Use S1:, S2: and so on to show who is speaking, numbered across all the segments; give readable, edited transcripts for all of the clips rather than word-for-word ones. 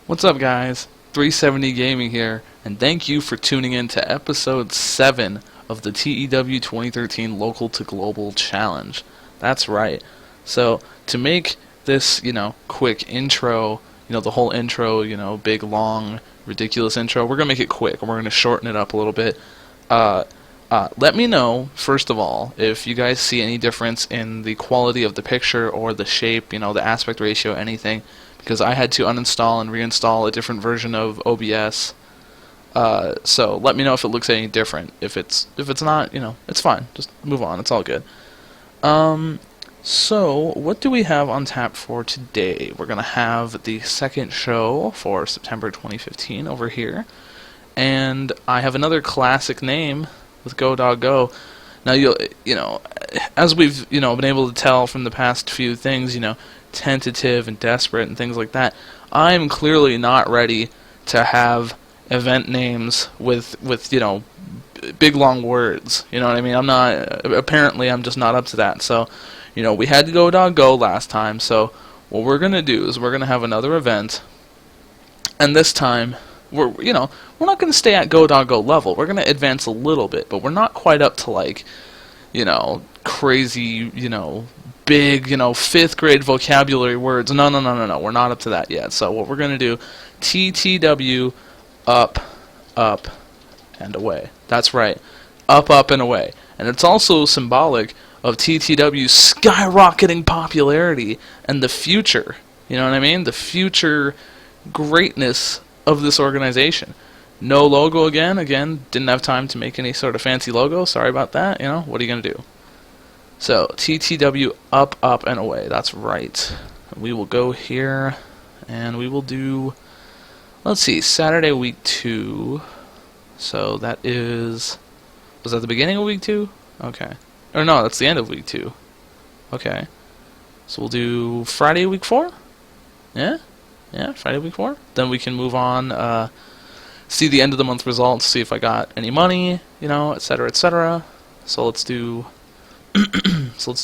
S1: What's up, guys? 370 Gaming here, and thank you for tuning in to episode 7 of the TEW 2013 Local to Global Challenge. That's right. So, to make this, quick intro, the whole intro, big, long, ridiculous intro, we're going to make it quick, and we're going to shorten it up a little bit. Let me know, first of all, if you guys see any difference in the quality of the picture or the shape, the aspect ratio, anything, because I had to uninstall and reinstall a different version of OBS. So let me know if it looks any different. If it's not, it's fine. Just move on. It's all good. So what do we have on tap for today? We're gonna have the second show for September 2015 over here, and I have another classic name with Go Dog Go. Now as we've been able to tell from the past few things, tentative and desperate and things like that, I'm clearly not ready to have event names with big long words. You know what I mean? I'm just not up to that. So, we had to Go Dog Go last time. So what we're gonna do is we're gonna have another event, and this time we're not gonna stay at Go Dog Go level. We're gonna advance a little bit, but we're not quite up to like crazy big 5th grade vocabulary words. No, we're not up to that yet. So what we're gonna do, TTW, up, and away. That's right, up, and away. And it's also symbolic of TTW's skyrocketing popularity and the future. You know what I mean? The future greatness of this organization. No logo again, didn't have time to make any sort of fancy logo. Sorry about that. What are you gonna do? So TTW, up, and away. That's right. We will go here, and we will do, let's see, Saturday week 2. So that was that the beginning of week 2? Okay. Or no, that's the end of week 2. Okay. So we'll do Friday week 4? Yeah, Friday week 4. Then we can move on, see the end of the month results, see if I got any money, etc., etc. So let's do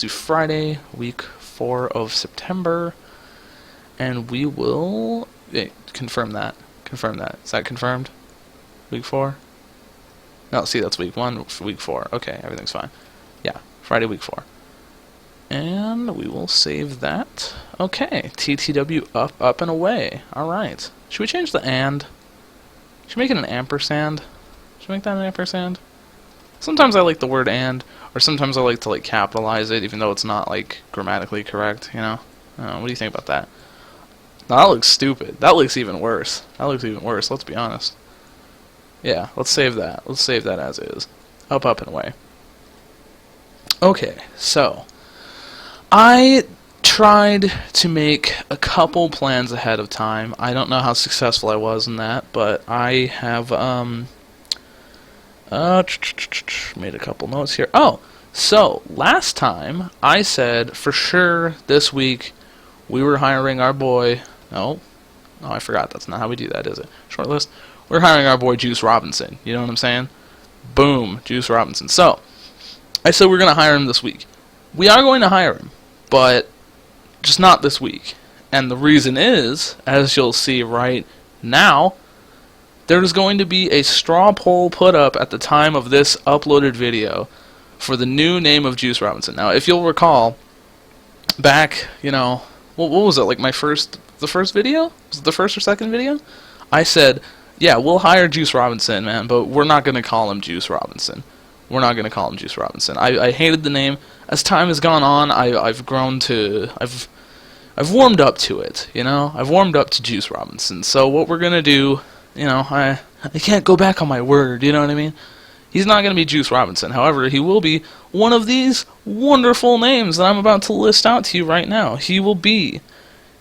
S1: Friday, week 4 of September, and we will confirm that. Is that confirmed? Week 4? No, see, that's week 1, week 4. Okay, everything's fine. Yeah, Friday, week 4. And we will save that. Okay, TTW, up, and away. Alright. Should we change the and? Should we make it an ampersand? Should we make that an ampersand? Sometimes I like the word and, or sometimes I like to capitalize it, even though it's not grammatically correct. What do you think about that? No, that looks stupid. That looks even worse. Let's be honest. Yeah, let's save that. Let's save that as is. Up, and away. Okay, so I tried to make a couple plans ahead of time. I don't know how successful I was in that, but I have made a couple notes here. Oh, so last time I said for sure this week we were hiring our boy. No, I forgot. That's not how we do that, is it? Short list. We're hiring our boy Juice Robinson. You know what I'm saying? Boom, Juice Robinson. So I said we're going to hire him this week. We are going to hire him, but just not this week. And the reason is, as you'll see right now, there's going to be a straw poll put up at the time of this uploaded video for the new name of Juice Robinson. Now, if you'll recall, back, what was it, the first video? Was it the first or second video? I said, yeah, we'll hire Juice Robinson, man, but we're not going to call him Juice Robinson. I hated the name. As time has gone on, I've warmed up to it, I've warmed up to Juice Robinson. So what we're going to do, I can't go back on my word, you know what I mean? He's not going to be Juice Robinson. However, he will be one of these wonderful names that I'm about to list out to you right now. He will be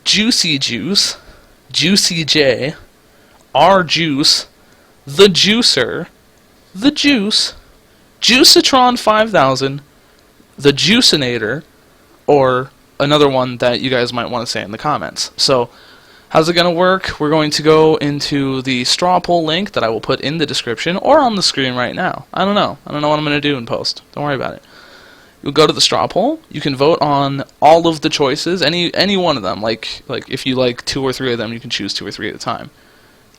S1: Juicy Juice, Juicy J, R Juice, The Juicer, The Juice, Juicitron 5000, The Juicinator, or another one that you guys might want to say in the comments. So, how's it going to work? We're going to go into the straw poll link that I will put in the description or on the screen right now. I don't know what I'm going to do in post. Don't worry about it. You'll go to the straw poll. You can vote on all of the choices, any one of them. Like if you like 2 or 3 of them, you can choose 2 or 3 at a time.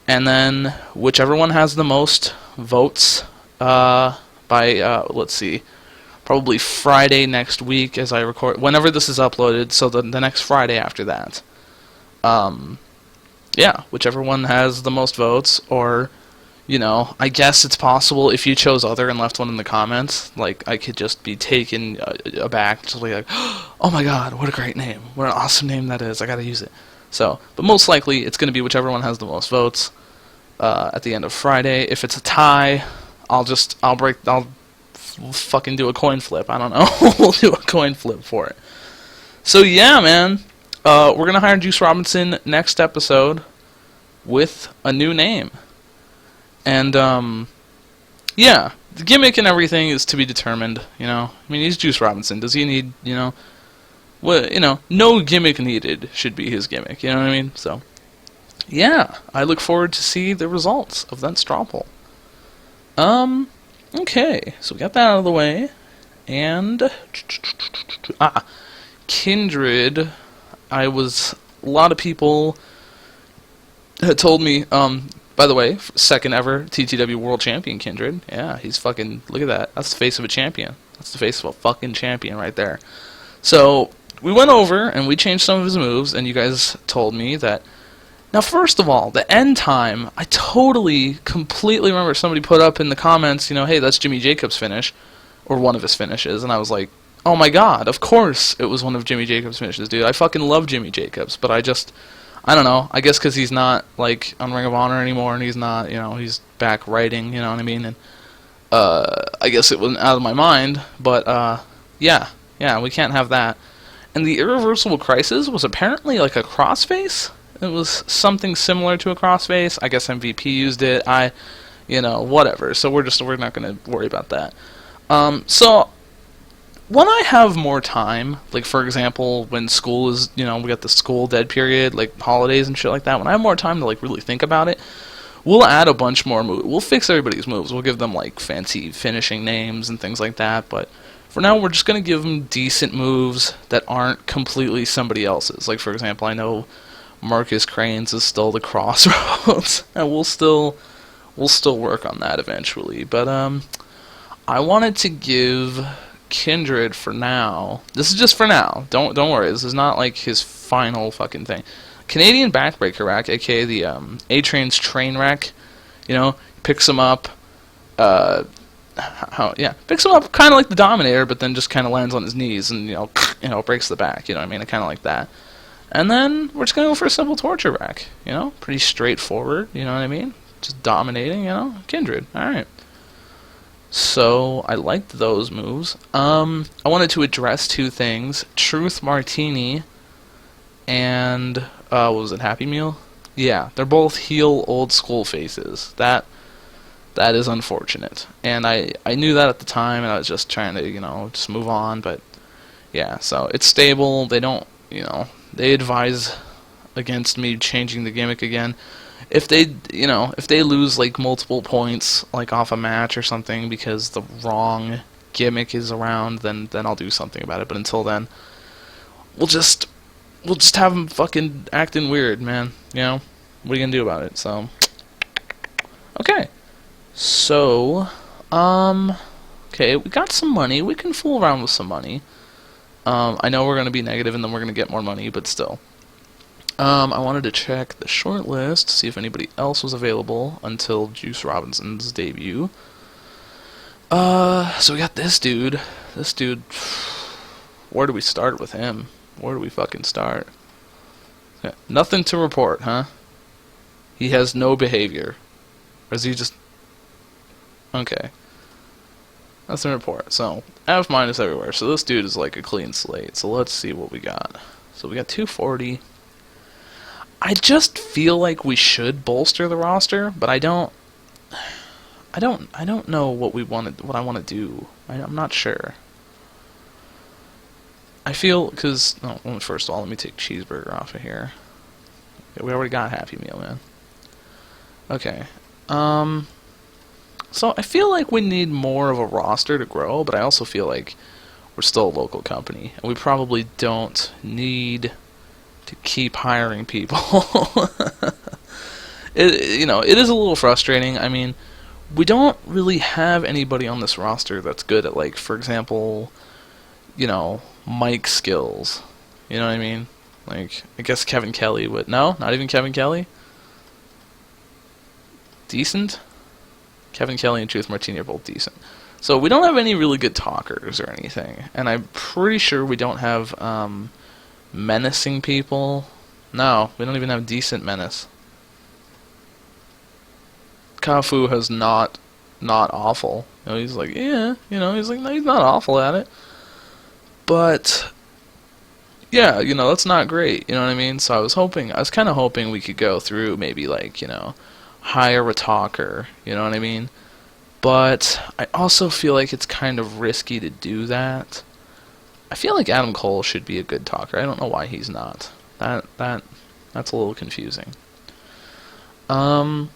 S1: And then whichever one has the most votes by let's see, probably Friday next week as I record, whenever this is uploaded. So the next Friday after that. Yeah, whichever one has the most votes, or, you know, I guess it's possible if you chose other and left one in the comments, like, I could just be taken aback, just like, oh my god, what a great name, what an awesome name that is, I gotta use it. So, but most likely, it's gonna be whichever one has the most votes, at the end of Friday. If it's a tie, I'll fucking do a coin flip, I don't know, we'll do a coin flip for it. So yeah, man. We're going to hire Juice Robinson next episode with a new name. And, yeah, the gimmick and everything is to be determined, you know. I mean, he's Juice Robinson. Does he need, you know, well, you know, no gimmick needed should be his gimmick, you know what I mean? So, yeah, I look forward to see the results of that straw poll. Okay, so we got that out of the way. And, Kindred... a lot of people had told me, by the way, second ever TTW World Champion Kindred. Yeah, he's fucking, look at that. That's the face of a champion. That's the face of a fucking champion right there. So, we went over and we changed some of his moves, and you guys told me that, now first of all, the end time, I totally, completely remember somebody put up in the comments, you know, hey, that's Jimmy Jacobs' finish, or one of his finishes, and I was like, oh my god, of course it was one of Jimmy Jacobs' finishes, dude. I fucking love Jimmy Jacobs, but I don't know, I guess because he's not, like, on Ring of Honor anymore, and he's not, you know, he's back writing, you know what I mean, and, I guess it wasn't out of my mind, but, yeah, we can't have that. And the Irreversible Crisis was apparently, like, a crossface? It was something similar to a crossface. I guess MVP used it, you know, whatever, so we're not gonna worry about that. So, when I have more time, like for example, when school is, you know, we got the school dead period, like holidays and shit like that, when I have more time to like really think about it, we'll add a bunch more moves. We'll fix everybody's moves. We'll give them like fancy finishing names and things like that, but for now we're just going to give them decent moves that aren't completely somebody else's. Like for example, I know Marcus Crane's is still the Crossroads, and we'll still work on that eventually, but I wanted to give Kindred for now. This is just for now. Don't worry. This is not like his final fucking thing. Canadian Backbreaker Rack, aka the A-Train's Train Wreck. You know, picks him up. Picks him up kind of like the Dominator, but then just kind of lands on his knees and you know breaks the back. You know what I mean? I kind of like that. And then we're just gonna go for a simple Torture Rack. You know, pretty straightforward. You know what I mean? Just dominating. You know, Kindred. All right. So, I liked those moves. I wanted to address 2 things. Truth Martini and, what was it, Happy Meal? Yeah, they're both heel old school faces. That is unfortunate. And I knew that at the time, and I was just trying to, you know, just move on, but, yeah, so it's stable. They don't, you know, they advise against me changing the gimmick again. If they, you know, if they lose like multiple points, like off a match or something, because the wrong gimmick is around, then I'll do something about it. But until then, we'll just have them fucking acting weird, man. You know, what are you gonna do about it? So, okay. So, okay, we got some money. We can fool around with some money. I know we're gonna be negative, and then we're gonna get more money, but still. I wanted to check the short list, see if anybody else was available until Juice Robinson's debut. So we got this dude. This dude, where do we start with him? Where do we fucking start? Yeah, nothing to report, huh? He has no behavior. Or is he just... Okay. Nothing to report. So, F minus everywhere. So this dude is like a clean slate. So let's see what we got. So we got 240. I just feel like we should bolster the roster, but I don't know what I want to do. I'm not sure. I feel because first of all, let me take Cheeseburger off of here. Yeah, we already got Happy Meal, man. Okay. So I feel like we need more of a roster to grow, but I also feel like we're still a local company, and we probably don't need to keep hiring people. It is a little frustrating. I mean, we don't really have anybody on this roster that's good at, like, for example, mic skills. You know what I mean? Like, I guess Kevin Kelly would. No, not even Kevin Kelly. Decent. Kevin Kelly and Truth Martini are both decent. So we don't have any really good talkers or anything, and I'm pretty sure we don't have menacing people. No, we don't even have decent menace. Kafu has not awful. He's like, yeah, he's like, no, he's not awful at it. But yeah, that's not great. You know what I mean? So I was kind of hoping we could go through maybe like, hire a talker. You know what I mean? But I also feel like it's kind of risky to do that. I feel like Adam Cole should be a good talker. I don't know why he's not. That's a little confusing. But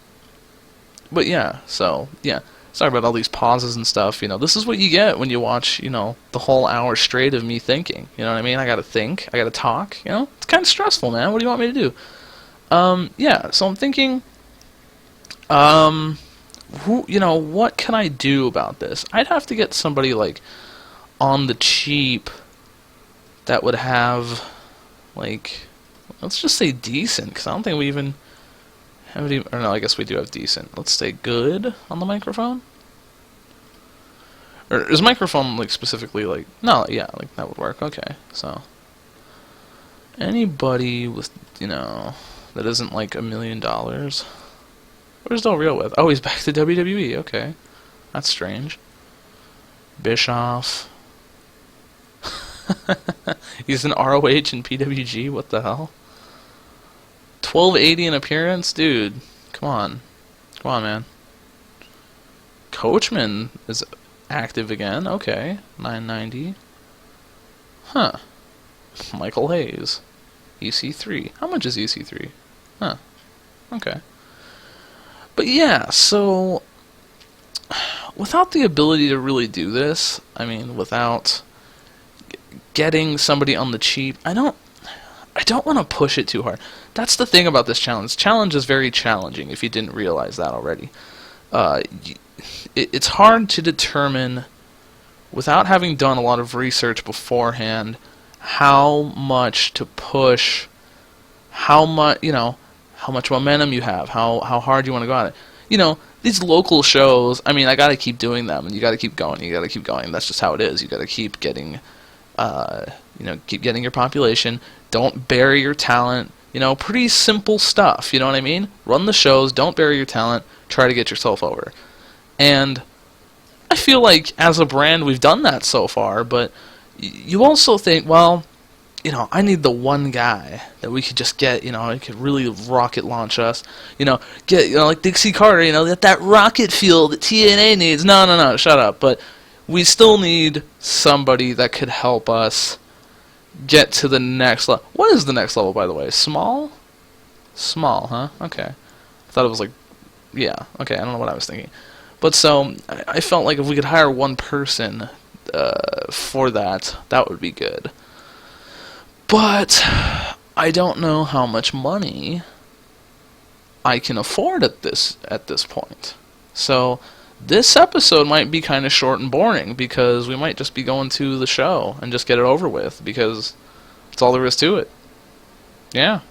S1: yeah, so yeah. Sorry about all these pauses and stuff. This is what you get when you watch, the whole hour straight of me thinking. You know what I mean? I gotta think. I gotta talk. It's kind of stressful, man. What do you want me to do? Yeah. So I'm thinking, what can I do about this? I'd have to get somebody like on the cheap that would have, like, let's just say decent, because I don't think we even have it. Or no, I guess we do have decent. Let's say good on the microphone. Or is microphone like specifically like no? Yeah, like that would work. Okay, so anybody with that isn't like $1 million. Where's Del Rio with? Oh, he's back to WWE. Okay, that's strange. Bischoff. He's an ROH and PWG. What the hell? 1280 an appearance, dude. Come on, man. Coachman is active again. Okay, 990. Huh. Michael Hayes. EC3. How much is EC3? Huh. Okay. But yeah, so without the ability to really do this, I mean, without getting somebody on the cheap, I don't want to push it too hard. That's the thing about this challenge. Challenge is very challenging, if you didn't realize that already. It's hard to determine, without having done a lot of research beforehand, how much to push, how much momentum you have, how hard you want to go at it. These local shows, I mean, I gotta keep doing them, and you gotta keep going, That's just how it is. You gotta keep getting, keep getting your population. Don't bury your talent. Pretty simple stuff, you know what I mean? Run the shows, don't bury your talent, try to get yourself over. And I feel like, as a brand, we've done that so far, but you also think, well, I need the one guy that we could just get, it could really rocket launch us. Get, like Dixie Carter, that rocket fuel that TNA needs. No, shut up. But we still need somebody that could help us get to the next level. What is the next level, by the way? Small? Small, huh? Okay. I thought it was like, yeah, okay, I don't know what I was thinking. But so, I felt like if we could hire one person for that would be good. But I don't know how much money I can afford at this point. So this episode might be kind of short and boring, because we might just be going to the show and just get it over with, because that's all there is to it. Yeah,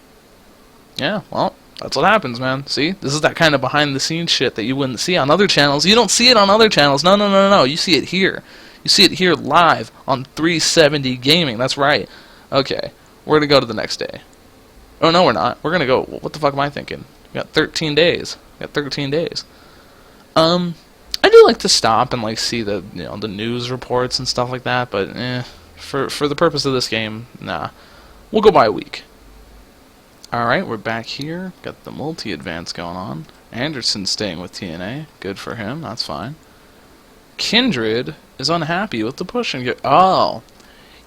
S1: well, that's what happens, man. See? This is that kind of behind-the-scenes shit that you wouldn't see on other channels. You don't see it on other channels. No. You see it here. You see it here live on 370 Gaming. That's right. Okay, we're going to go to the next day. Oh, no, we're not. We're going to go... What the fuck am I thinking? We got 13 days. I do like to stop and like see the the news reports and stuff like that, but for the purpose of this game, nah. We'll go by a week. Alright, we're back here. Got the multi-advance going on. Anderson's staying with TNA. Good for him, that's fine. Kindred is unhappy with the push and get... Oh.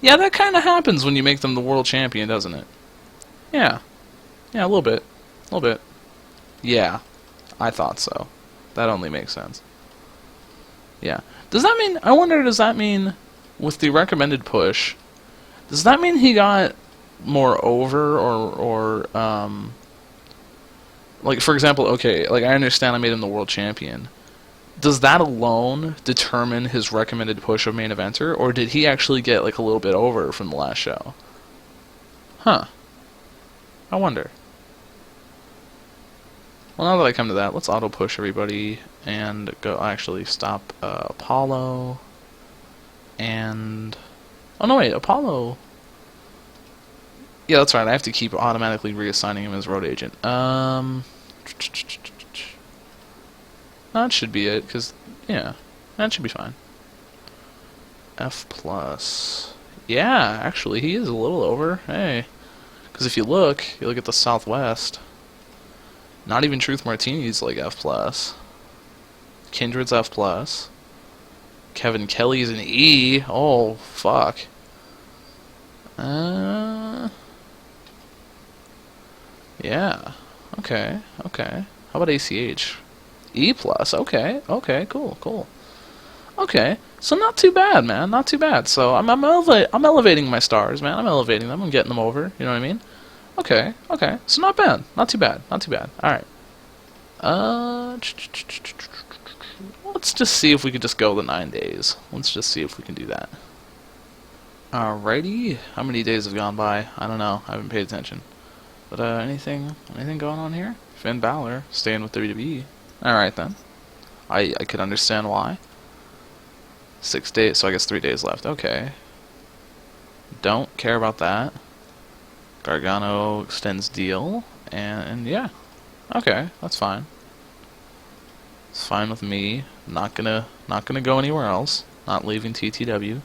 S1: Yeah, that kind of happens when you make them the world champion, doesn't it? Yeah. Yeah, a little bit. Yeah, I thought so. That only makes sense. Yeah. Does that mean... I wonder, does that mean with the recommended push, does that mean he got more over, or like, for example, okay, like, I understand I made him the world champion. Does that alone determine his recommended push of main eventer, or did he actually get, like, a little bit over from the last show? Huh. I wonder. Well, now that I come to that, let's auto push everybody and go actually stop Apollo and... Oh, no, wait, Apollo... Yeah, that's right, I have to keep automatically reassigning him as road agent. That should be it, because, yeah, that should be fine. F+. Yeah, actually, he is a little over. Hey. Because if you look at the Southwest, not even Truth Martini's like F+. Kindred's F+. Kevin Kelly's an E. Oh, fuck. Yeah. Okay. How about ACH? E+. Okay. Cool. Okay. So not too bad, man. Not too bad. So I'm elevating my stars, man. I'm elevating them. I'm getting them over. You know what I mean? Okay. So not bad. Not too bad. All right. Let's just see if we could just go the 9 days. Let's just see if we can do that. Alrighty. How many days have gone by? I don't know. I haven't paid attention. But anything going on here? Finn Balor staying with WWE. All right then. I could understand why. 6 days, so I guess 3 days left. Okay. Don't care about that. Gargano extends deal, and yeah. Okay, that's fine. It's fine with me. Not gonna go anywhere else. Not leaving TTW.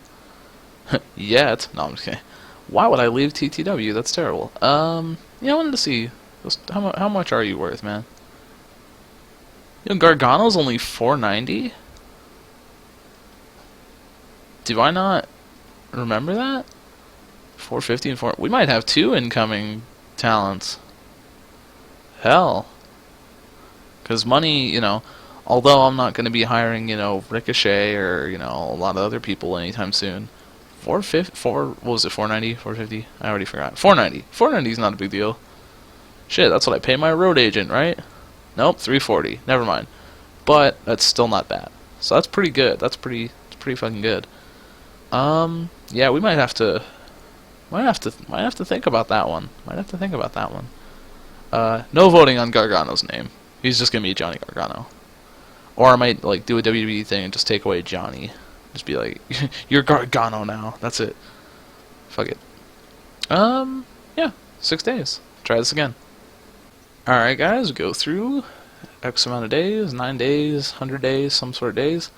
S1: Yet. No, I'm just kidding. Why would I leave TTW? That's terrible. Yeah, I wanted to see how much are you worth, man? You know, Gargano's only $490. Do I not remember that? 450 and 4. We might have 2 incoming talents. Hell. Because money, you know, although I'm not going to be hiring, you know, Ricochet or, you know, a lot of other people anytime soon. 450, what was it, 490, 450? I already forgot. 490. 490 is not a big deal. Shit, that's what I pay my road agent, right? Nope, 340. Never mind. But that's still not bad. So that's pretty good. That's pretty fucking good. Yeah, we might have to think about that one. No voting on Gargano's name. He's just gonna be Johnny Gargano. Or I might like do a WWE thing and just take away Johnny. Just be like, you're Gargano now. That's it. Fuck it. Yeah, 6 days. Try this again. Alright guys, go through X amount of days, 9 days, 100 days, some sort of days.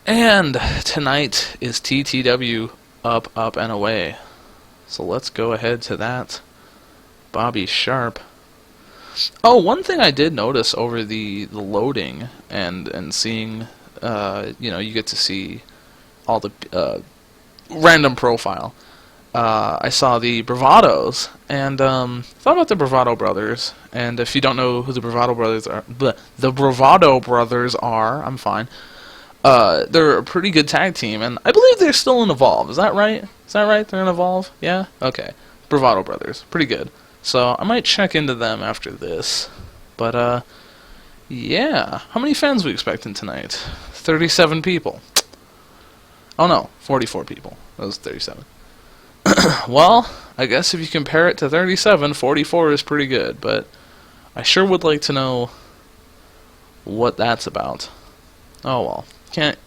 S1: And tonight is TTW up, and away. So let's go ahead to that. Bobby Sharp. Oh, one thing I did notice over the loading and seeing, you know, you get to see all the random profile. I saw the Bravados, and thought about the Bravado Brothers. And if you don't know who the Bravado Brothers are, I'm fine. They're a pretty good tag team, and I believe they're still in Evolve. Is that right? They're in Evolve? Yeah? Okay. Bravado Brothers. Pretty good. So, I might check into them after this. But, yeah. How many fans we expecting tonight? 37 people. Oh no, 44 people. That was 37. Well, I guess if you compare it to 37, 44 is pretty good, but I sure would like to know what that's about. Oh well.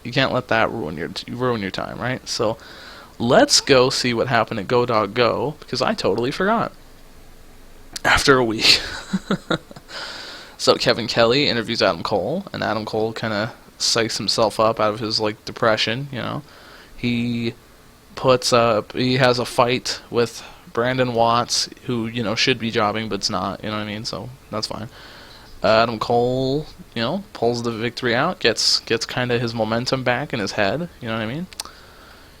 S1: You can't let that ruin your time, right? So let's go see what happened at Go Dog Go, because I totally forgot. After a week. So Kevin Kelly interviews Adam Cole, and Adam Cole kind of psychs himself up out of his like depression, you know. He has a fight with Brandon Watts, who, you know, should be jobbing but's not, you know what I mean? So that's fine. Adam Cole, you know, pulls the victory out, gets kind of his momentum back in his head, you know what I mean?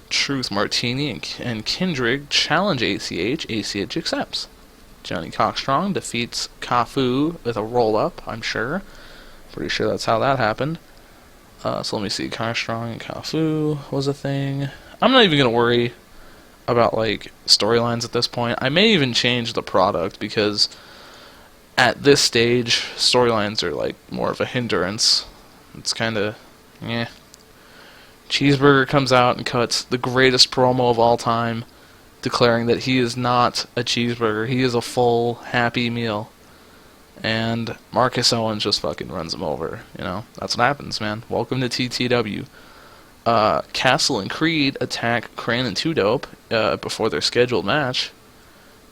S1: Truth Martini and Kindred challenge ACH. ACH accepts. Johnny Cockstrong defeats Kafu with a roll-up, I'm sure. Pretty sure that's how that happened. So let me see. Cockstrong and Kafu was a thing. I'm not even gonna worry about like storylines at this point. I may even change the product because at this stage, storylines are like more of a hindrance. It's kind of, yeah. Cheeseburger comes out and cuts the greatest promo of all time, declaring that he is not a cheeseburger, he is a full Happy Meal. And Marcus Owens just fucking runs him over. You know, that's what happens, man. Welcome to TTW. Castle and Creed attack Crane and 2-Dope before their scheduled match.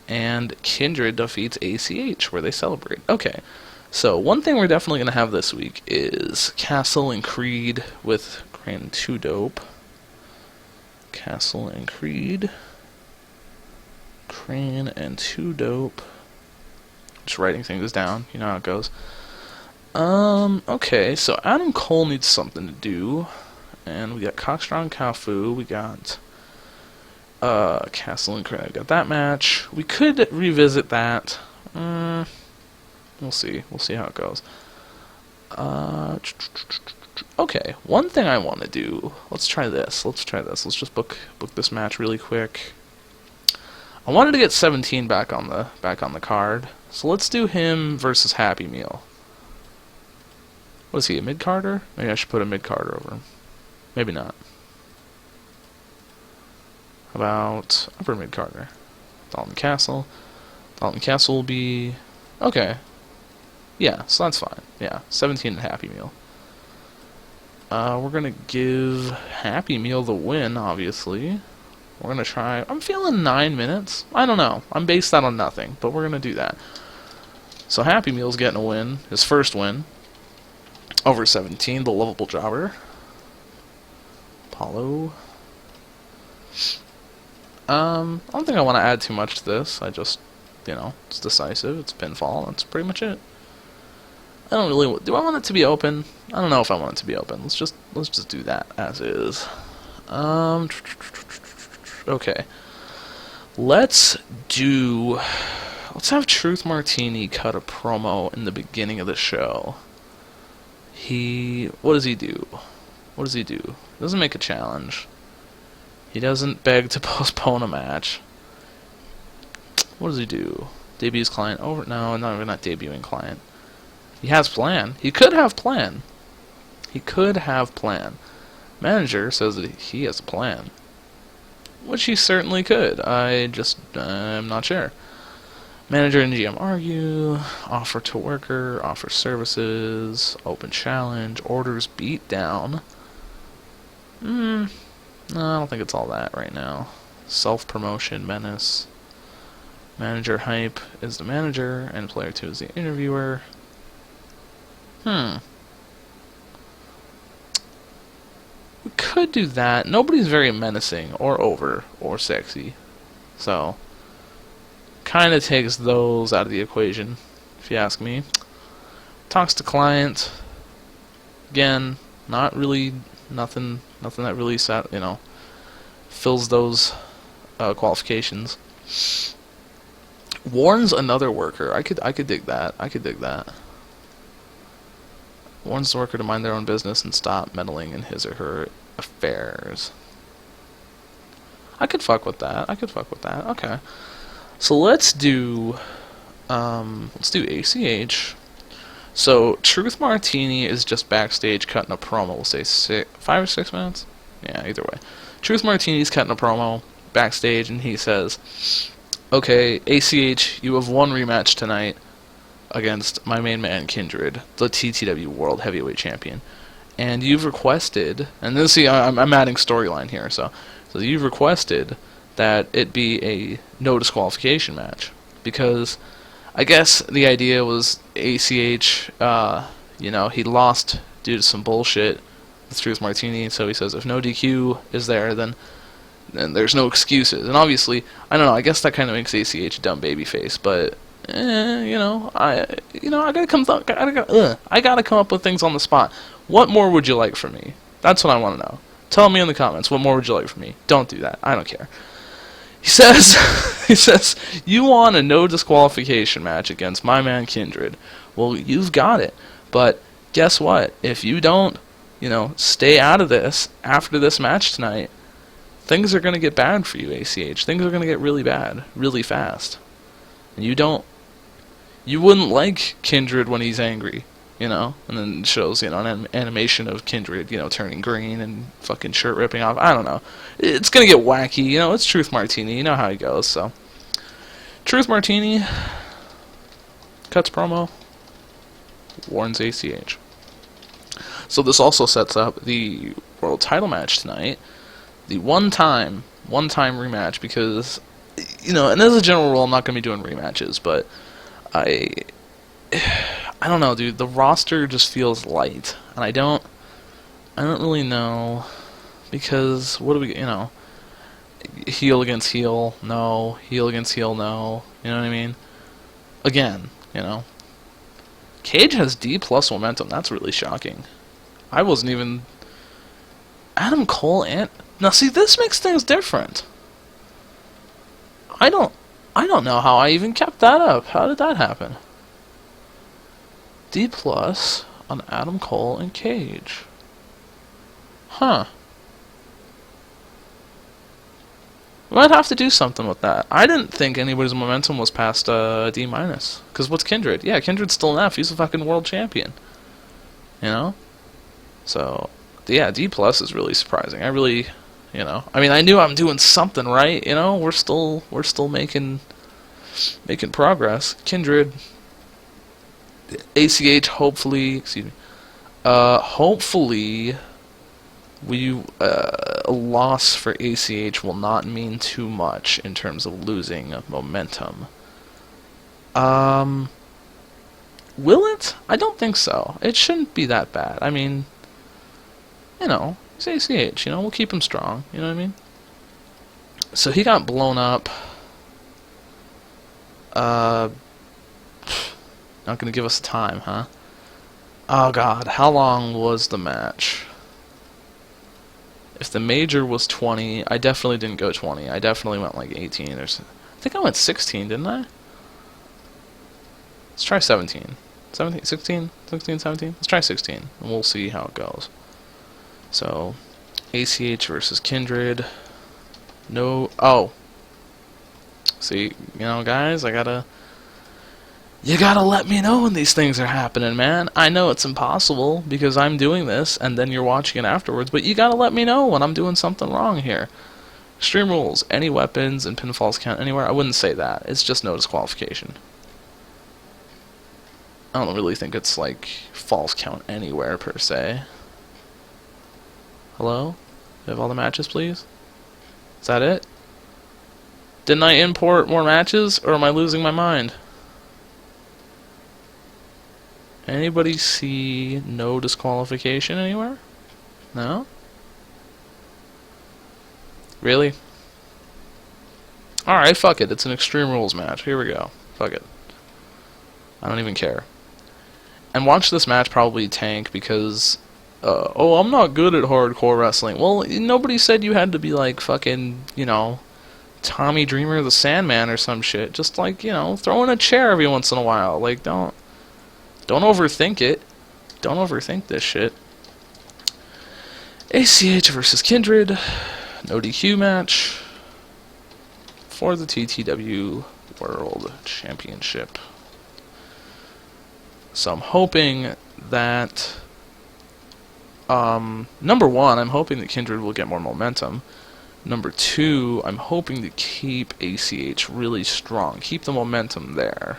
S1: And Kindred defeats ACH, where they celebrate. Okay, so one thing we're definitely going to have this week is Castle and Creed with Crane and 2-Dope. Castle and Creed. Crane and 2-Dope. Just writing things down, you know how it goes. Okay, so Adam Cole needs something to do. And we got Cockstrong Kafu, we got Castle and Creed, we got that match. We could revisit that. We'll see how it goes. Okay, one thing I want to do, let's try this, let's just book this match really quick. I wanted to get 17 back on the card. So let's do him versus Happy Meal. What is he, a mid-carder? Maybe I should put a mid-carder over him. Maybe not. How about upper mid-carder? Dalton Castle. Dalton Castle will be... Okay. Yeah, so that's fine. Yeah, 17 and Happy Meal. We're going to give Happy Meal the win, obviously. We're going to try... I'm feeling 9 minutes. I don't know. I'm based that on nothing, but we're going to do that. So Happy Meal's getting a win. His first win. Over 17, the lovable jobber. Apollo. I don't think I want to add too much to this. I just, you know, it's decisive. It's pinfall. That's pretty much it. I don't really... Do I want it to be open? I don't know if I want it to be open. Let's just do that as is. Okay. Let's have Truth Martini cut a promo in the beginning of the show. What does he do? What does he do? He doesn't make a challenge. He doesn't beg to postpone a match. What does he do? Debuts client over? No, we're not debuting client. He has plan. He could have plan. He could have plan. Manager says that he has a plan. Which he certainly could. I'm not sure. Manager and GM argue. Offer to worker. Offer services. Open challenge. Orders beat down. No, I don't think it's all that right now. Self-promotion menace. Manager hype is the manager, and player 2 is the interviewer. We could do that. Nobody's very menacing, or over, or sexy. So, kind of takes those out of the equation, if you ask me. Talks to client. Again, not really... Nothing that really fills those qualifications. Warns another worker. I could dig that. Warns the worker to mind their own business and stop meddling in his or her affairs. I could fuck with that. Okay. So let's do ACH. So, Truth Martini is just backstage cutting a promo. We'll say 5 or 6 minutes? Yeah, either way. Truth Martini's cutting a promo backstage, and he says, okay, ACH, you have one rematch tonight against my main man, Kindred, the TTW World Heavyweight Champion. And you've requested, and this, see, I'm adding storyline here, so you've requested that it be a no disqualification match. Because... I guess the idea was ACH, he lost due to some bullshit with Truth Martini, so he says if no DQ is there, then there's no excuses. And obviously, I don't know, I guess that kind of makes ACH a dumb babyface, but, I gotta come up with things on the spot. What more would you like from me? That's what I want to know. Tell me in the comments, what more would you like from me? Don't do that. I don't care. He says, you want a no disqualification match against my man Kindred. Well, you've got it. But guess what? If you don't, stay out of this after this match tonight, things are going to get bad for you, ACH. Things are going to get really bad, really fast. And you wouldn't like Kindred when he's angry, you know? And then it shows, you know, an animation of Kindred, you know, turning green and fucking shirt ripping off. I don't know. It's going to get wacky, you know? It's Truth Martini. You know how he goes, so. Truth Martini cuts promo, warns ACH. So this also sets up the world title match tonight. The one-time rematch, because, you know, and as a general rule, I'm not going to be doing rematches, but I don't know, dude. The roster just feels light, and I don't really know, because what do we, you know, heel against heel, no. Heel against heel, no. You know what I mean? Again, you know, Cage has D+ momentum. That's really shocking. I wasn't even Adam Cole and now see, this makes things different. I don't know how I even kept that up. How did that happen? D+ on Adam Cole and Cage. Huh. We might have to do something with that. I didn't think anybody's momentum was past D-. Because what's Kindred? Yeah, Kindred's still an F. He's a fucking world champion. You know? So, yeah, D+ is really surprising. I really, you know, I mean, I knew I'm doing something right, you know? We're still making progress. Kindred, ACH, hopefully, excuse me, hopefully a loss for ACH will not mean too much in terms of losing momentum. Will it? I don't think so. It shouldn't be that bad. I mean, you know, it's ACH, you know, we'll keep him strong, you know what I mean? So he got blown up. Not gonna give us time, huh? Oh god, how long was the match? If the major was 20, I definitely didn't go 20. I definitely went like 18 or so. I think I went 16, didn't I? Let's try 17. 17, 16, 16, 17? Let's try 16, and we'll see how it goes. So, ACH versus Kindred. No, oh. See, you know, guys, you gotta let me know when these things are happening, man. I know it's impossible because I'm doing this and then you're watching it afterwards, but you gotta let me know when I'm doing something wrong here. Extreme rules. Any weapons and pinfalls count anywhere? I wouldn't say that. It's just no disqualification. I don't really think it's like falls count anywhere per se. Hello? You have all the matches, please? Is that it? Didn't I import more matches, or am I losing my mind? Anybody see no disqualification anywhere? No? Really? Alright, fuck it. It's an Extreme Rules match. Here we go. Fuck it. I don't even care. And watch this match probably tank because, oh, I'm not good at hardcore wrestling. Well, nobody said you had to be like fucking, you know, Tommy Dreamer the Sandman or some shit. Just like, you know, throw in a chair every once in a while. Like, don't overthink it. Don't overthink this shit. ACH versus Kindred. No DQ match for the TEW World Championship. So I'm hoping that, number one, I'm hoping that Kindred will get more momentum. Number two, I'm hoping to keep ACH really strong. Keep the momentum there.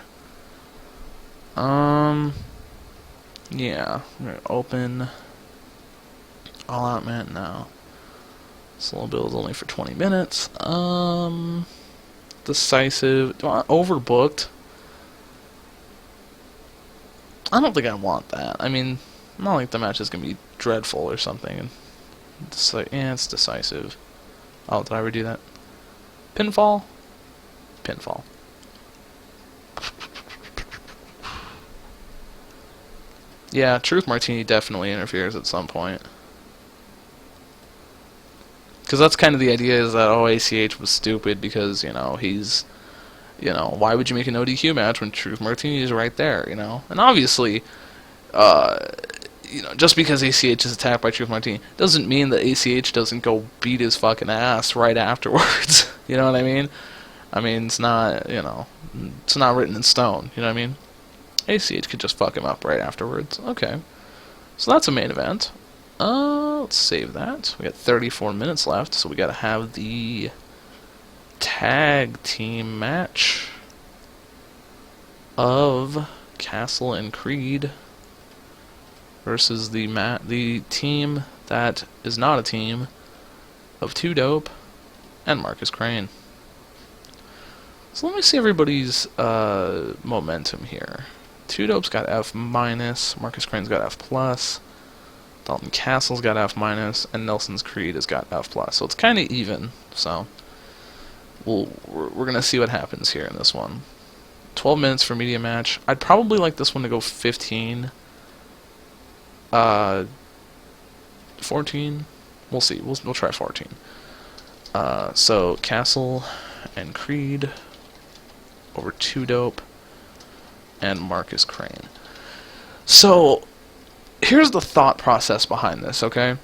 S1: Yeah, we're gonna open All Out Mat now. Slow build only for 20 minutes. Decisive. Do I overbooked? I don't think I want that. I mean, not like the match is gonna be dreadful or something. It's like, yeah, it's decisive. Oh, did I already do that? Pinfall? Pinfall. Yeah, Truth Martini definitely interferes at some point. Because that's kind of the idea, is that, oh, ACH was stupid because, you know, he's, you know, why would you make an ODQ match when Truth Martini is right there, you know? And obviously, just because ACH is attacked by Truth Martini doesn't mean that ACH doesn't go beat his fucking ass right afterwards. You know what I mean? I mean, it's not, it's not written in stone. You know what I mean? ACH could just fuck him up right afterwards. Okay. So that's a main event. Let's save that. We got 34 minutes left, so we gotta have the tag team match of Castle and Creed versus the team that is not a team of 2Dope and Marcus Crane. So let me see everybody's momentum here. 2Dope's got F-, Marcus Crane's got F+, Dalton Castle's got F-, and Nelson's Creed has got F+. So it's kind of even. So we're gonna see what happens here in this one. 12 minutes for media match. I'd probably like this one to go 15. 14. We'll see. We'll try 14. So Castle and Creed over 2Dope and Marcus Crane. So here's the thought process behind this, okay?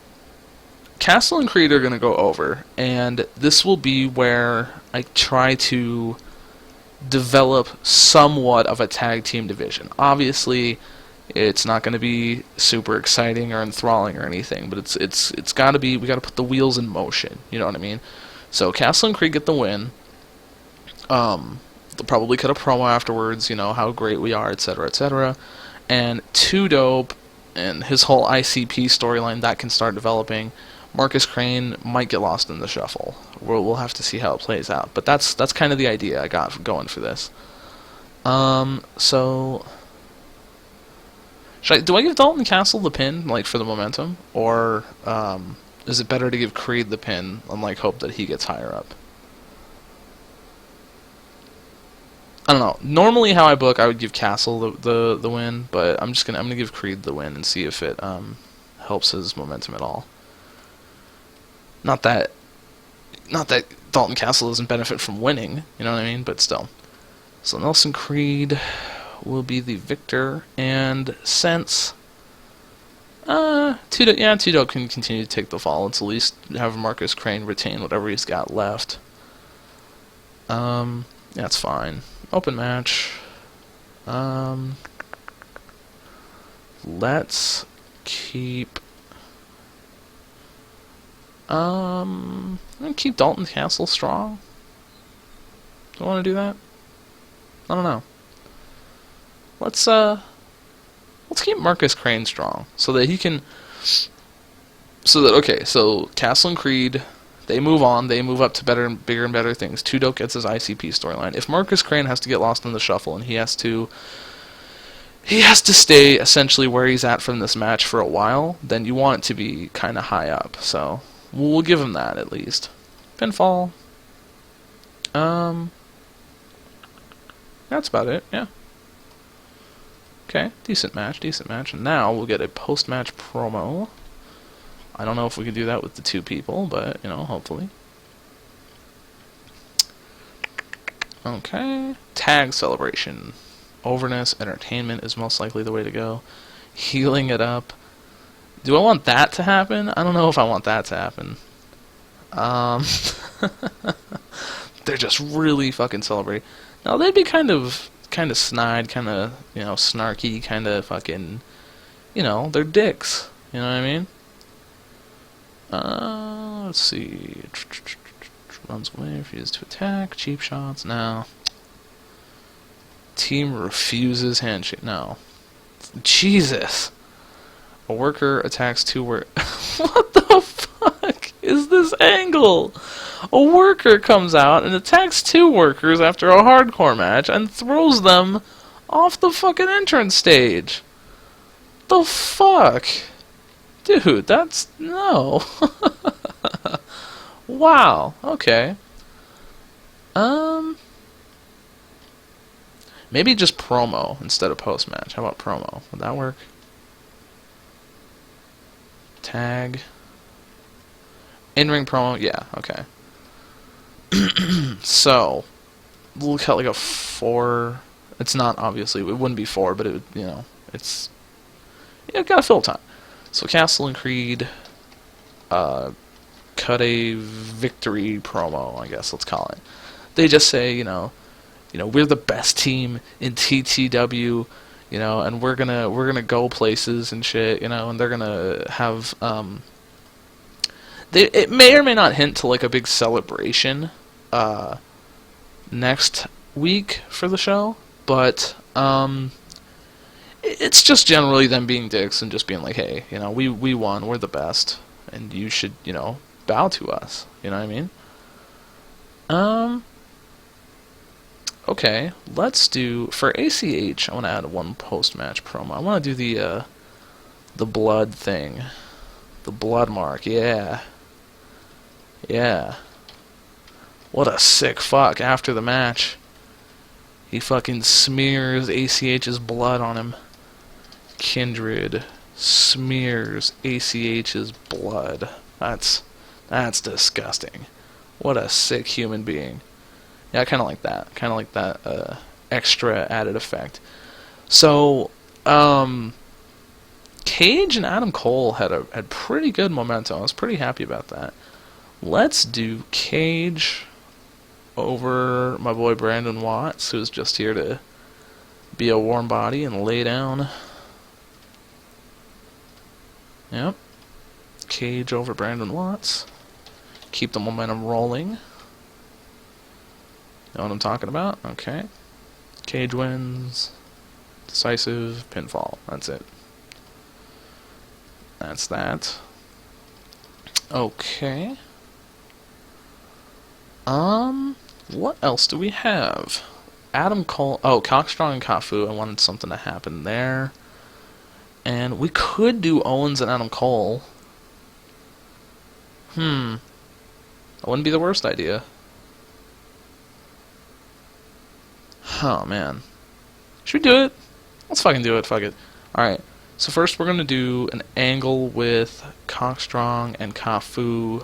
S1: Castle and Creed are going to go over, and this will be where I try to develop somewhat of a tag team division. Obviously, it's not going to be super exciting or enthralling or anything, but it's got to be. We got to put the wheels in motion. You know what I mean? So Castle and Creed get the win. They'll probably cut a promo afterwards. How great we are, etc., etc. And 2Dope and his whole ICP storyline that can start developing. Marcus Crane might get lost in the shuffle. We'll have to see how it plays out. But that's kind of the idea I got going for this. So do I give Dalton Castle the pin, for the momentum, or is it better to give Creed the pin and hope that he gets higher up? I don't know. Normally, how I book, I would give Castle the win, but I'm gonna give Creed the win and see if it helps his momentum at all. Not that Dalton Castle doesn't benefit from winning, you know what I mean? But still. So Nelson Creed will be the victor, and since 2Dope can continue to take the fall, let's at least have Marcus Crane retain whatever he's got left. That's fine. Open match. Let's keep. I'm gonna keep Dalton Castle strong. Do I want to do that? I don't know. Let's keep Marcus Crane strong so that he can. So Castle and Creed, they move on. They move up to bigger and better things. 2Dope gets his ICP storyline. If Marcus Crane has to get lost in the shuffle and he has to stay essentially where he's at from this match for a while, then you want it to be kind of high up. So we'll give him that at least. Pinfall. That's about it. Yeah. Okay, decent match. And now we'll get a post-match promo. I don't know if we can do that with the two people, but, hopefully. Okay. Tag celebration. Overness, entertainment is most likely the way to go. Healing it up. Do I want that to happen? I don't know if I want that to happen. They're just really fucking celebrating. Now, they'd be kind of snide, kind of, snarky, kind of fucking, they're dicks. You know what I mean? Let's see. Runs away, refuses to attack. Cheap shots. No. Team refuses handshake. No. Jesus. A worker attacks two work. What the fuck is this angle? A worker comes out and attacks two workers after a hardcore match and throws them off the fucking entrance stage. The fuck? Dude, that's... no. Wow, okay. Maybe just promo instead of post-match. How about promo? Would that work? Tag. In-ring promo? Yeah, okay. So, we'll cut like a 4. It's not, obviously. It wouldn't be 4, but it would, it's... gotta fill time. So Castle and Creed cut a victory promo, I guess let's call it. They just say, we're the best team in TTW, and we're gonna go places and shit, and they're gonna have it may or may not hint to like a big celebration next week for the show, but it's just generally them being dicks and just being like, hey, we won, we're the best, and you should, bow to us. You know what I mean? Okay, let's do, for ACH, I want to add one post-match promo. I want to do the blood thing. The blood mark, yeah. Yeah. What a sick fuck after the match. He fucking smears ACH's blood on him. Kindred smears ACH's blood. That's disgusting. What a sick human being. Yeah, I kind of like that. Kind of like that extra added effect. So, Cage and Adam Cole had pretty good momentum. I was pretty happy about that. Let's do Cage over my boy Brandon Watts, who's just here to be a warm body and lay down. Yep. Cage over Brandon Watts. Keep the momentum rolling. Know what I'm talking about? Okay. Cage wins. Decisive pinfall. That's it. That's that. Okay. What else do we have? Adam Cole. Oh, Cockstrong and Kafu. I wanted something to happen there. And we could do Owens and Adam Cole. That wouldn't be the worst idea. Oh, man. Should we do it? Let's fucking do it. Fuck it. Alright. So first we're going to do an angle with Cockstrong and Kafu.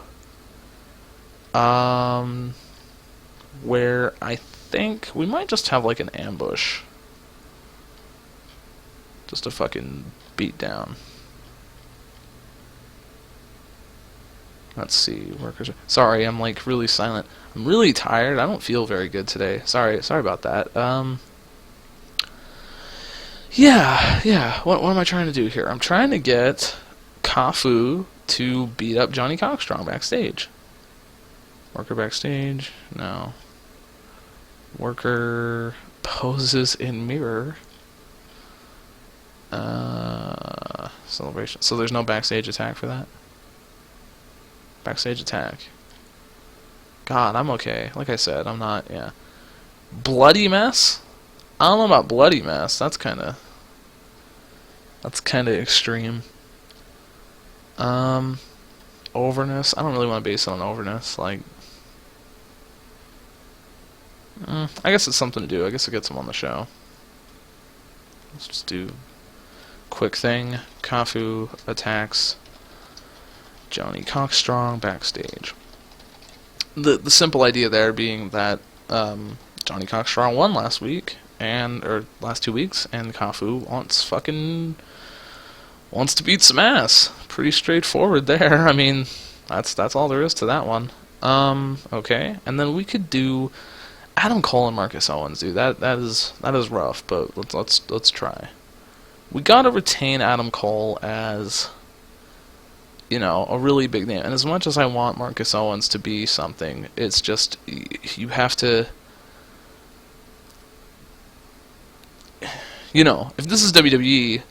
S1: Where I think we might just have like an ambush. Just a fucking beat down. Let's see. Workers. Sorry, I'm like really silent. I'm really tired. I don't feel very good today. Sorry about that. Yeah. What am I trying to do here? I'm trying to get Kafu to beat up Johnny Cockstrong backstage. Worker backstage? No. Worker poses in mirror. Celebration. So there's no backstage attack for that? Backstage attack. God, I'm okay. Like I said, I'm not, yeah. Bloody mess? I don't know about bloody mess. That's kinda extreme. Overness? I don't really want to base it on overness. Like, I guess it's something to do. I guess it gets him on the show. Let's just do quick thing. Kafu attacks Johnny Cockstrong backstage. The simple idea there being that Johnny Cockstrong won last week, or last 2 weeks, and Kafu wants to beat some ass. Pretty straightforward there. I mean, that's all there is to that one. Okay, and then we could do Adam Cole and Marcus Owens, dude. That is rough, but let's try. We gotta retain Adam Cole as, a really big name. And as much as I want Marcus Owens to be something, it's just, you have to, if this is WWE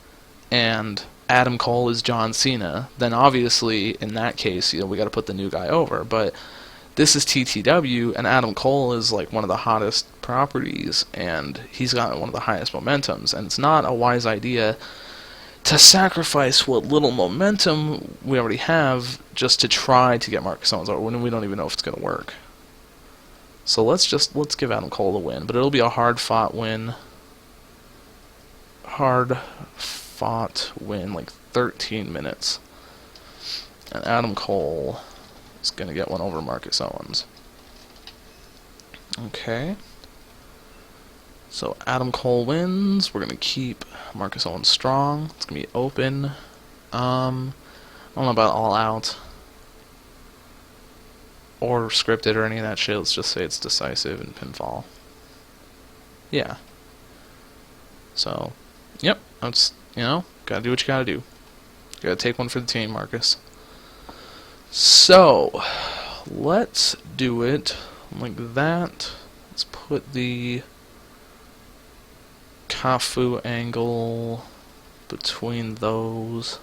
S1: and Adam Cole is John Cena, then obviously in that case, we gotta put the new guy over. But this is TTW, and Adam Cole is like one of the hottest properties, and he's got one of the highest momentums, and it's not a wise idea to sacrifice what little momentum we already have just to try to get Marcus Owens over when we don't even know if it's going to work. So let's give Adam Cole the win, but it'll be a hard-fought win. Hard-fought win, like 13 minutes. And Adam Cole is going to get one over Marcus Owens. Okay. So Adam Cole wins. We're going to keep Marcus Owens strong. It's going to be open. I don't know about All Out or scripted or any of that shit. Let's just say it's decisive and pinfall. Yeah. So, yep. That's, gotta do what you gotta do. Gotta take one for the team, Marcus. So, let's do it like that. Let's put the Kafu angle between those.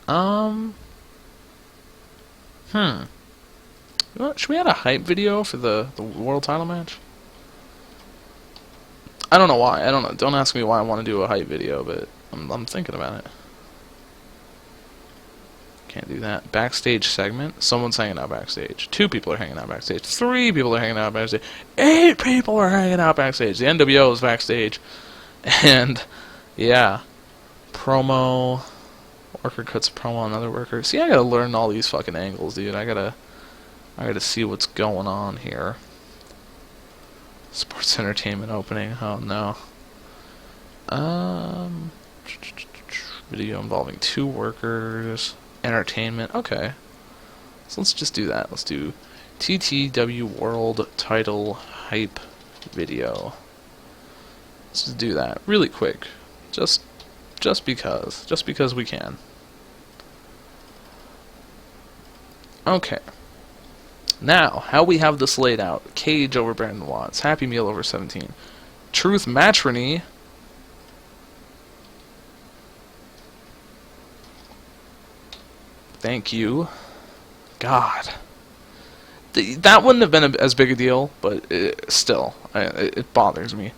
S1: Should we add a hype video for the world title match? I don't know why. I don't know. Don't ask me why I want to do a hype video, but I'm thinking about it. Can't do that. Backstage segment. Someone's hanging out backstage. 2 people are hanging out backstage. 3 people are hanging out backstage. 8 people are hanging out backstage. The NWO is backstage. And, yeah. Promo. Worker cuts a promo on another worker. See, I gotta learn all these fucking angles, dude. I gotta see what's going on here. Sports entertainment opening. Oh, no. Video involving 2 workers. Entertainment. Okay. So let's just do that. Let's do TTW World Title Hype Video. Let's just do that really quick. Just because we can. Okay. Now, how we have this laid out. Cage over Brandon Watts. Happy Meal over 17. Truth Matrony. Thank you. God. That wouldn't have been as big a deal, but still, it bothers me.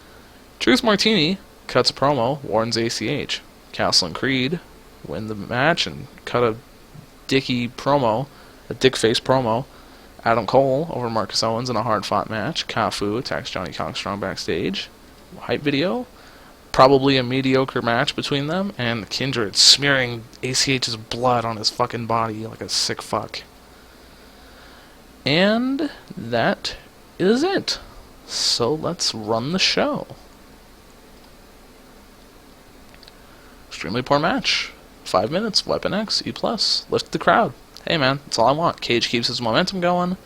S1: Truth Martini cuts a promo, warns ACH. Castle and Creed win the match and cut a dicky promo, a dick-face promo. Adam Cole over Marcus Owens in a hard-fought match. Kafu attacks Johnny Cockstrong backstage. Hype video. Probably a mediocre match between them. And Kindred smearing ACH's blood on his fucking body like a sick fuck. And that is it. So let's run the show. Extremely poor match. 5 minutes. Weapon X. E+. Lift the crowd. Hey man, that's all I want. Cage keeps his momentum going.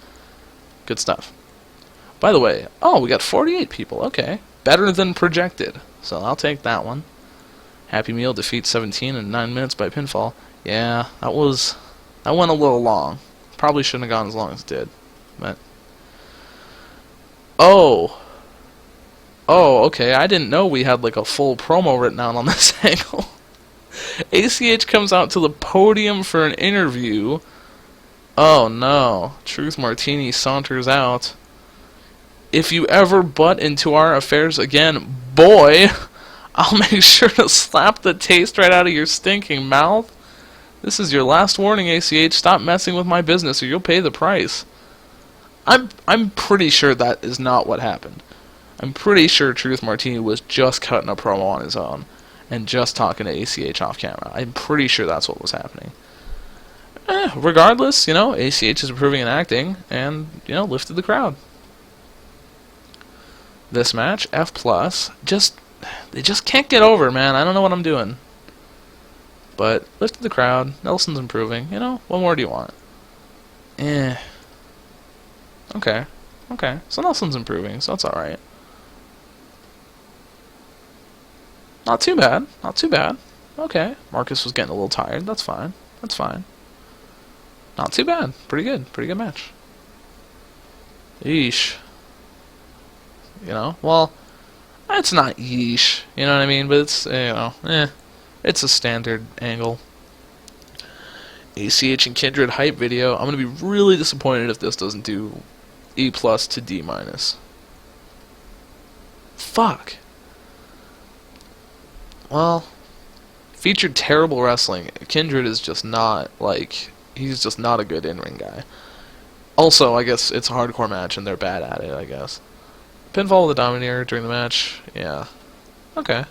S1: Good stuff. By the way, we got 48 people. Okay. Better than projected. So I'll take that one. Happy Meal defeats 17 in 9 minutes by pinfall. Yeah, that went a little long. Probably shouldn't have gone as long as it did. But okay. I didn't know we had like a full promo written out on this angle. ACH comes out to the podium for an interview. Oh no. Truth Martini saunters out. If you ever butt into our affairs again, boy, I'll make sure to slap the taste right out of your stinking mouth. This is your last warning, ACH. Stop messing with my business or you'll pay the price. I'm pretty sure that is not what happened. I'm pretty sure Truth Martini was just cutting a promo on his own and just talking to ACH off camera. I'm pretty sure that's what was happening. Regardless, ACH is improving in acting and, lifted the crowd. This match, F+, they just can't get over, man. I don't know what I'm doing. But lifted the crowd. Nelson's improving. What more do you want? Okay. So Nelson's improving, so that's alright. Not too bad. Okay. Marcus was getting a little tired. That's fine. Not too bad. Pretty good match. Yeesh. Well, it's not yeesh. You know what I mean? But it's, it's a standard angle. ACH and Kindred hype video. I'm going to be really disappointed if this doesn't do E+ to D-. Fuck. Well, featured terrible wrestling. Kindred is just not, he's just not a good in-ring guy. Also, I guess it's a hardcore match and they're bad at it, I guess. Pinfall with the Dominator during the match. Yeah. Okay.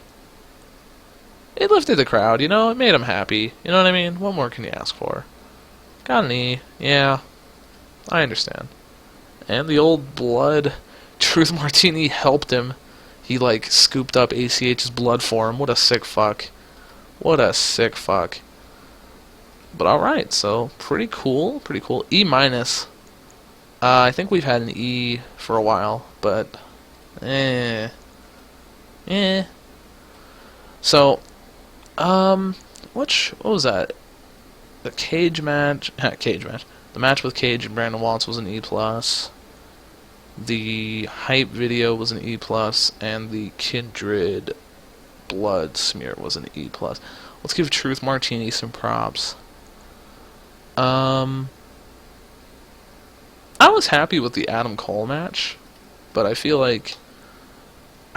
S1: It lifted the crowd, it made them happy. You know what I mean? What more can you ask for? Got an E. Yeah. I understand. And the old blood. Truth Martini helped him. He, scooped up ACH's blood for him. What a sick fuck. What a sick fuck. But alright, so pretty cool, pretty cool. E minus. I think we've had an E for a while, but eh. So, what was that? The cage match, cage match. The match with Cage and Brandon Waltz was an E plus. The hype video was an E plus, and the Kindred blood smear was an E plus. Let's give Truth Martini some props. I was happy with the Adam Cole match, but I feel like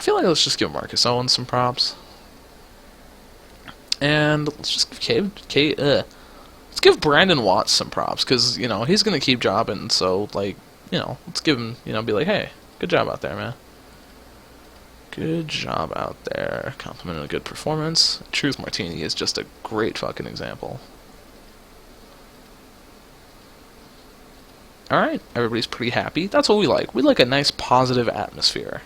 S1: let's just give Marcus Owens some props, and let's just give let's give Brandon Watts some props, because you know he's gonna keep jobbing. So like, you know, let's give him, you know, be like, hey, good job out there, man. Good job out there. Complimenting a good performance. Truth Martini is just a great fucking example. Alright, everybody's pretty happy. That's what we like. We like a nice positive atmosphere.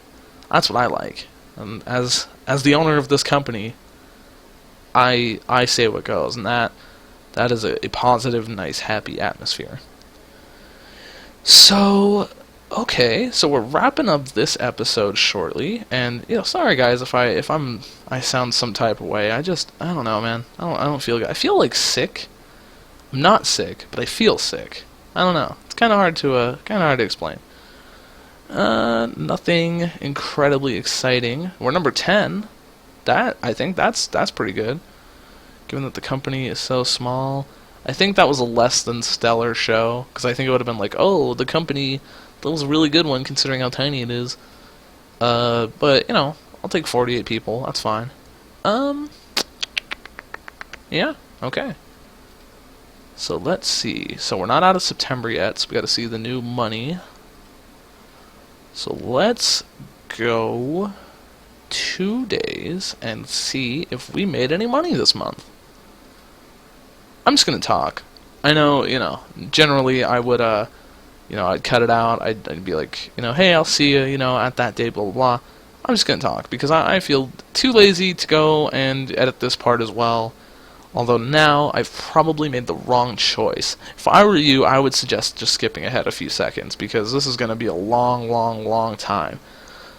S1: That's what I like. And as the owner of this company, I say what goes, and that is a positive, nice, happy atmosphere. So, okay, so we're wrapping up this episode shortly, and you know, sorry guys if I sound some type of way. I don't know, man. I don't feel good. I feel like sick. I'm not sick, but I feel sick. I don't know. It's kind of hard to explain. Nothing incredibly exciting. We're number 10. I think that's pretty good, given that the company is so small. I think that was a less than stellar show, because I think it would have been like, oh, the company, that was a really good one considering how tiny it is. But you know, I'll take 48 people. That's fine. Yeah. Okay. So let's see. So we're not out of September yet, so we got to see the new money. So let's go 2 days and see if we made any money this month. I'm just gonna talk. I know, you know, generally I would, you know, I'd cut it out. I'd be like, you know, hey, I'll see you, you know, at that day, blah, blah, blah. I'm just gonna talk, because I feel too lazy to go and edit this part as well. Although now, I've probably made the wrong choice. If I were you, I would suggest just skipping ahead a few seconds, because this is going to be a long, long, long time.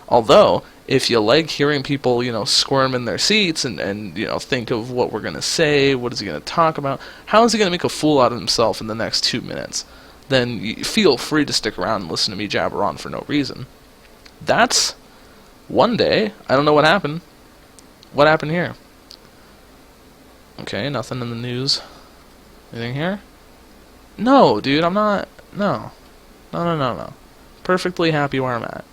S1: Although, if you like hearing people, you know, squirm in their seats and you know, think of what we're going to say, what is he going to talk about, how is he going to make a fool out of himself in the next 2 minutes, then you feel free to stick around and listen to me jabber on for no reason. That's one day. I don't know what happened. What happened here? Okay, nothing in the news. Anything here? No, dude, I'm not. No. No. Perfectly happy where I'm at.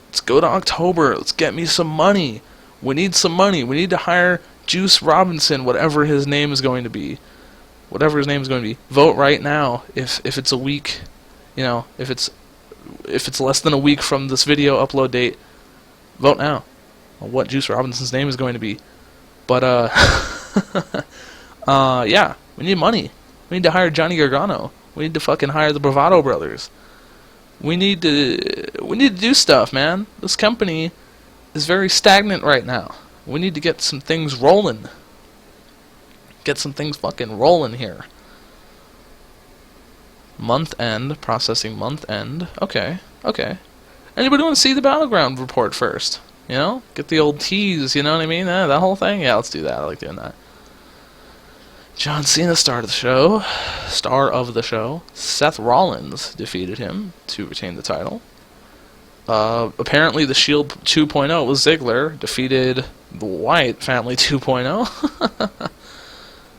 S1: Let's go to October. Let's get me some money. We need some money. We need to hire Juice Robinson, whatever his name is going to be. Whatever his name is going to be. Vote right now. If it's a week, you know, if it's less than a week from this video upload date, vote now on what Juice Robinson's name is going to be. But, yeah, we need money. We need to hire Johnny Gargano. We need to fucking hire the Bravado Brothers. We need to do stuff, man. This company is very stagnant right now. We need to get some things rolling. Get some things fucking rolling here. Month end, processing month end. Okay. Anybody want to see the Battleground report first? You know, get the old tease, you know what I mean? That whole thing? Yeah, let's do that. I like doing that. John Cena, star of the show. Seth Rollins defeated him to retain the title. Apparently the Shield 2.0 was Ziggler, defeated the Wyatt family 2.0.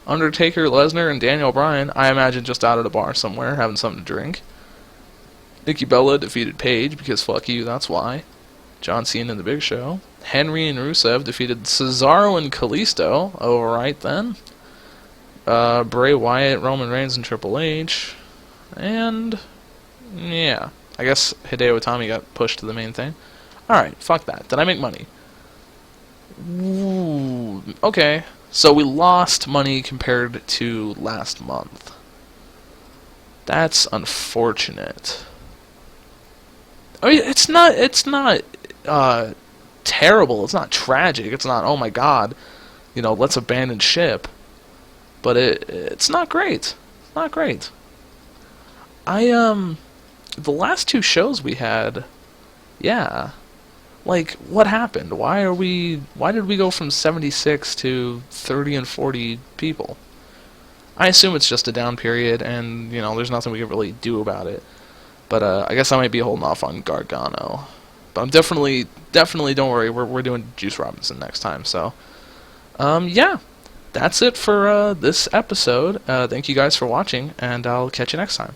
S1: Undertaker, Lesnar, and Daniel Bryan, I imagine just out at a bar somewhere, having something to drink. Nikki Bella defeated Paige, because fuck you, that's why. John Cena and The Big Show. Henry and Rusev defeated Cesaro and Kalisto. Alright then. Bray Wyatt, Roman Reigns, and Triple H. And, yeah. I guess Hideo Itami got pushed to the main thing. Alright, fuck that. Did I make money? Ooh, okay. So we lost money compared to last month. That's unfortunate. I mean, it's not terrible. It's not tragic. It's not, oh my god, let's abandon ship. But it's not great. It's not great. The last two shows we had, yeah. Like, what happened? Why did we go from 76 to 30 and 40 people? I assume it's just a down period, and, there's nothing we can really do about it. But, I guess I might be holding off on Gargano. But I'm definitely, don't worry, we're doing Juice Robinson next time, so. Yeah. That's it for, this episode. Thank you guys for watching, and I'll catch you next time.